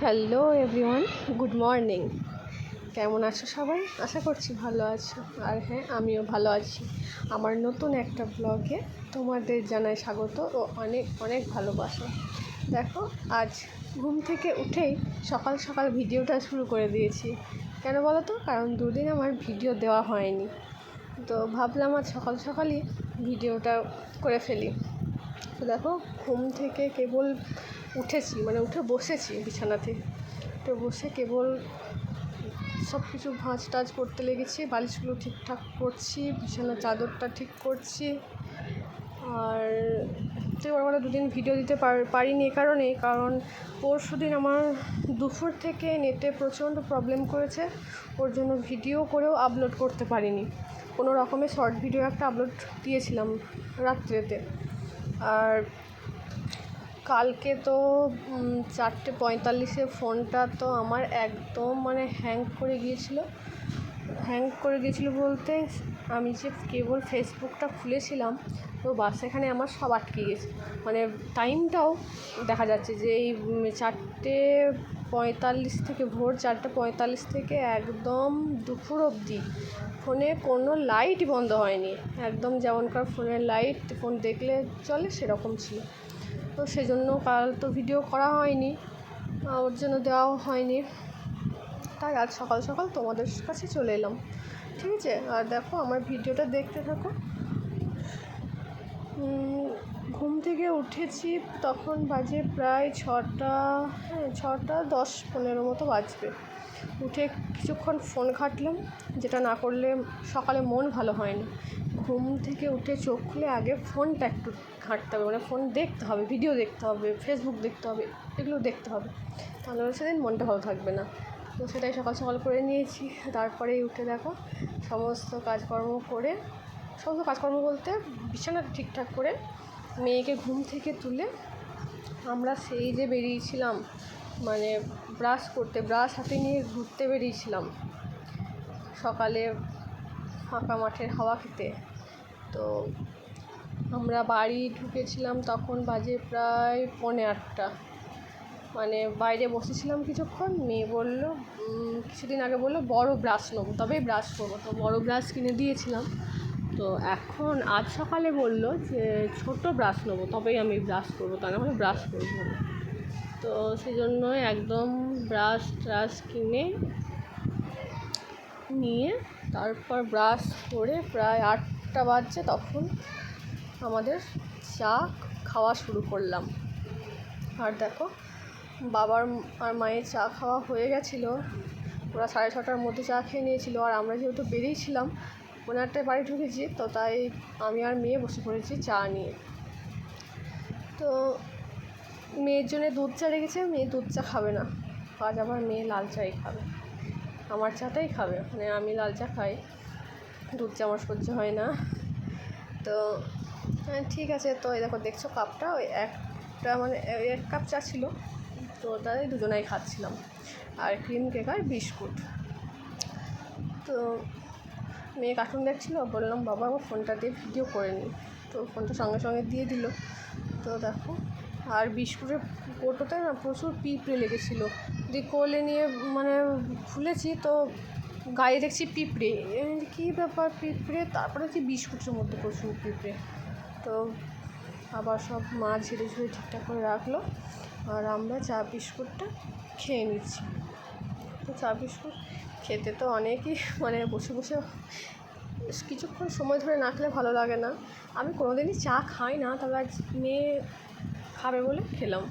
Hello everyone, good morning. কেমন আছো সবাই? আশা করছি ভালো আছো। আর হ্যাঁ, আমিও ভালো আছি। আমার নতুন একটা ব্লগে তোমাদের জানাই স্বাগত ও অনেক অনেক ভালোবাসা। দেখো, আজ ঘুম থেকে উঠেই সকাল সকাল ভিডিওটা শুরু করে দিয়েছি। কেন বলো তো? কারণ দুদিন আমার ভিডিও দেওয়া হয়নি, তো ভাবলাম আজ সকাল সকালই ভিডিওটা করে ফেলি। তো দেখো, ঘুম থেকে কেবল উঠেছি, উঠে বসেছি বিছানাতে। তো বসে কেবল সব কিছু ভাঁজ টাজ করতে লেগেছি, বালিশগুলো ঠিকঠাক করছি, বিছানার চাদরটা ঠিক করছি। আর তো এবার দুদিন ভিডিও দিতে পারিনি কারণ পরশু দিন আমার দুপুর থেকে নেটে প্রচণ্ড প্রবলেম করেছে। ওর জন্য ভিডিও করেও আপলোড করতে পারিনি। কোনো রকমের শর্ট ভিডিও একটা আপলোড দিয়েছিলাম রাত্রেতে। আর কালকে তো 4:45 ফোনটা তো আমার একদম হ্যাং করে গিয়েছিলো বলতে আমি যে কেবল ফেসবুকটা খুলেছিলাম তো সেখানে আমার সব আটকে গেছে। টাইমটাও দেখা যাচ্ছে যে এই 4:45 থেকে ভোর 4:45 থেকে একদম দুপুর অবধি ফোনে কোনো লাইটই বন্ধ হয়নি। একদম যেমনকার ফোনের লাইট ফোন দেখলে চলে সেরকম ছিল। তো সেজন্য কাল তো ভিডিও করা হয়নি, ওর জন্য দেওয়াও হয়নি। তাই আজ সকাল সকাল তোমাদের কাছে চলে এলাম, ঠিক আছে? আর দেখো, আমার ভিডিওটা দেখতে থাকো। ঘুম থেকে উঠেছি তখন বাজে প্রায় 6:10-15 মতো বাজবে। উঠে কিছুক্ষণ ফোন ঘাঁটলাম, যেটা না করলে সকালে মন ভালো হয় না। ঘুম থেকে উঠে চোখ খুলে আগে ফোনটা একটু ঘাঁটতে হবে, ফোন দেখতে হবে, ভিডিও দেখতে হবে, ফেসবুক দেখতে হবে, এগুলো দেখতে হবে, তাহলে সেদিন মনটা ভালো থাকবে না। তো সেটাই সকাল সকাল করে নিয়েছি। তারপরেই উঠে দেখো সমস্ত কাজকর্ম বলতে বিছানা ঠিকঠাক করে মেয়েকে ঘুম থেকে তুলে আমরা সেই যে বেরিয়েছিলাম ব্রাশ হাতে নিয়ে ঘুরতে বেরিয়েছিলাম সকালে ফাঁকা মাঠের হাওয়া খেতে। তো আমরা বাড়ি ঢুকেছিলাম তখন বাজে প্রায় 7:45। বাইরে বসেছিলাম কিছুক্ষণ। মেয়ে কিছুদিন আগে বললো বড় ব্রাশ নেবো, তবেই ব্রাশ করবো। তো বড় ব্রাশ কিনে দিয়েছিলাম। তো এখন আজ সকালে বললো যে ছোটো ব্রাশ নেবো, তবেই আমি ব্রাশ করবো, তা না হলে ব্রাশ করবো না। তো সেই জন্যই একদম ব্রাশ কিনে নিয়ে তারপর ব্রাশ করে প্রায় 8টা বাজছে, তখন আমাদের চা খাওয়া শুরু করলাম। আর দেখো, বাবার আর মায়ের চা খাওয়া হয়ে গেছিলো। ওরা 6:30টার মধ্যে চা খেয়ে নিয়েছিল। আর আমরা যেহেতু বেরিয়েছিলাম 8টায় বাড়ি ঢুকেছি, তো তাই আমি আর মেয়ে বসে পড়েছি চা নিয়ে। তো মেয়ের জন্য দুধ চা রেখেছে, মেয়ে দুধ চা খাবে না, আজ আবার মেয়ে লাল চাই খাবে, আমার চাটাই খাবে। আমি লাল চা খাই, দুধ চা আমার সহ্য হয় না। তো ঠিক আছে। তো এই দেখো, দেখছো কাপটা, ওই একটা ওই 1 কাপ চা ছিল, তো তাই দুজনাই খাচ্ছিলাম। আর ক্রিম কেক আর বিস্কুট। তো মেয়ে কার্টুন দেখছিলো, বললাম বাবা আমার ফোনটা দিয়ে ভিডিও করে নিই। তো ফোনটা সঙ্গে সঙ্গে দিয়ে দিল। তো দেখো, আর বিস্কুটের কৌটোতে না প্রচুর পিঁপড়ে লেগেছিলো। দিয়ে কোলে নিয়ে খুলেছি, তো গায়ে দেখছি পিঁপড়ে। কী ব্যাপার পিঁপড়ে? তারপরে কি বিস্কুটের মধ্যে প্রচুর পিঁপড়ে। তো আবার সব মা ঝেড়ে ঠিকঠাক করে রাখলো। আর আমরা চা বিস্কুটটা খেয়ে নিচ্ছি। তো চা বিস্কুট খেতে তো অনেকই বসে বসে কিছুক্ষণ সময় ধরে না খেলে ভালো লাগে না। আমি কোনোদিনই চা খাই না, তবে আজ মেয়ে খাবে বলে খেলাম।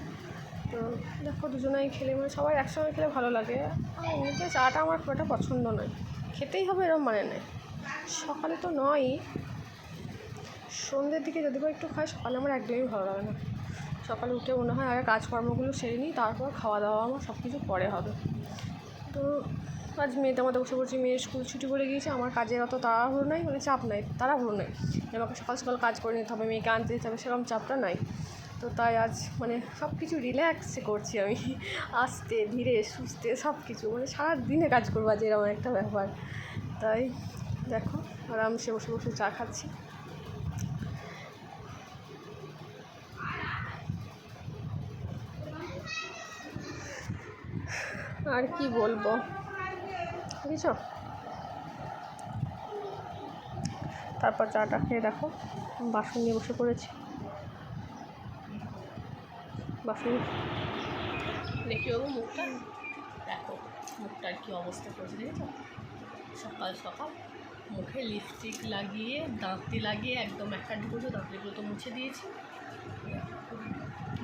তো দেখো, দুজনাই খেলে সবাই একসঙ্গে খেলে ভালো লাগে। আর এমনিতে চাটা আমার খুব একটা পছন্দ নয়, খেতেই হবে এরকম নেই। সকালে তো নয়ই, সন্ধ্যের দিকে যদি একটু খাই, সকালে আমার একদমই ভালো লাগে না। সকালে উঠে মনে হয় আগে কাজকর্মগুলো সেরে নিই, তারপর খাওয়া দাওয়া আমার সব কিছু পরে হবে। তো আজ মেয়েতে আমাদের বসে পড়ছি। মেয়ের স্কুল ছুটি পড়ে গিয়েছে। আমার কাজের অত তাড়াহুড়ো নাই, চাপ নাই, তাড়াহুড়ো নাই। আমাকে সকাল সকাল কাজ করে নিতে হবে, মেয়েকে আনতে যেতে হবে, সেরকম চাপটা নাই। তো তাই আজ সব কিছু রিল্যাক্সে করছি আমি, আস্তে ধীরে সুস্থে সব কিছু সারা দিনে কাজ করবো আজ, এরকম একটা ব্যাপার। তাই দেখো, আরামসে বসে বসে চা খাচ্ছি। আর কি বলবো, বুঝছো? তারপর চাটা খেয়ে দেখো বাসন নিয়ে বসে পড়েছি। বাসন দেখি বাবু মুখটা দেখো, মুখটার কী অবস্থা করেছে দেখেছো? সকাল সকাল মুখে লিপস্টিক লাগিয়ে দাঁতে লাগিয়ে একদম একাডি করে দাঁতগুলো তো মুছে দিয়েছি।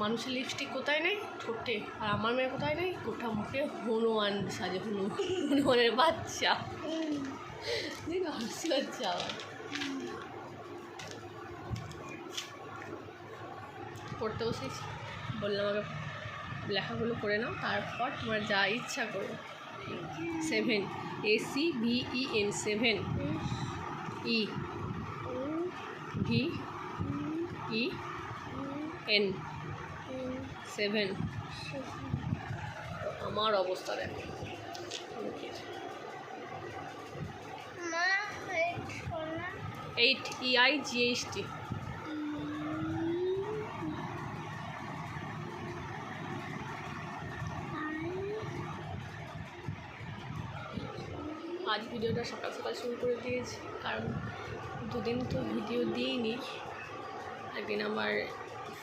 মানুষের লিপস্টিক কোথায় নেই? ঠোঁটে। আর আমার মেয়ে কোথায় নেই? গোটা মুখে হনুমান সাজে, হনুমানের বাচ্চা। হাসি হচ্ছে আবার। পড়তে বসেছি, বললাম আমাকে লেখাগুলো করে নাও, তারপর তোমার যা ইচ্ছা করো। 7 ACVEN 7 EVEN 7। আমার অবস্থা দেখো। 8 EIGHT। আজ ভিডিওটা সকাল সকাল শুরু করে দিয়েছি, কারণ দুদিন তো ভিডিও দিইনি। একদিন আমার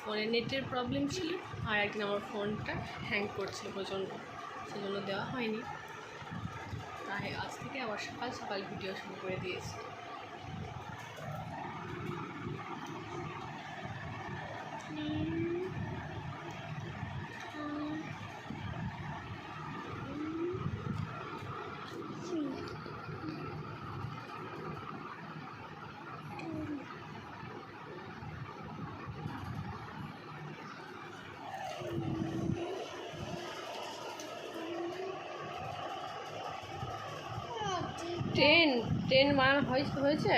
ফোনে নেটের প্রবলেম ছিল, আর একদিন আমার ফোনটা হ্যাং করছিল প্রচণ্ড, সেজন্য দেওয়া হয়নি। তাই আজ থেকে আবার সকাল সকাল ভিডিও শুরু করে দিয়েছি। টেন বানানো হয়েছে।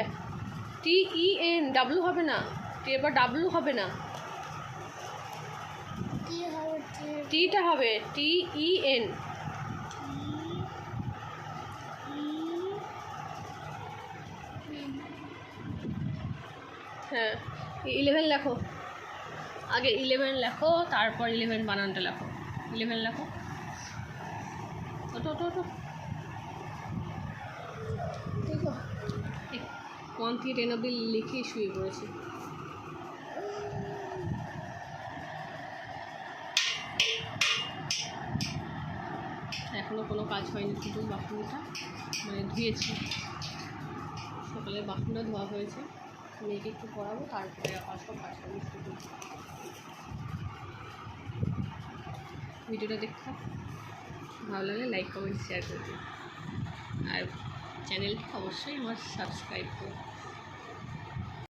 TEN, ডাব্লু হবে না, টি এবার ডাব্লু হবে না, টিটা হবে TEN। হ্যাঁ 11 লেখো, আগে 11 লেখো, তারপর 11 বানানটা লেখো। 11 লেখো, ওটো 1 থেকে 10 অব্দি লিখেই শুয়ে পড়েছি। এখনও কোনো কাজ হয়নি, শুধু বাথরুমটা মানে ধুয়েছি। সকালে বাথরুমটা ধোয়া হয়েছে, মেয়েকে একটু পড়াবো, তারপরে আবার সব কাজ করবো। ভিডিওটা দেখতে ভালো লাগলে লাইক কমেন্ট শেয়ার করবে, আর চ্যানেলটি অবশ্যই আমার সাবস্ক্রাইব করো।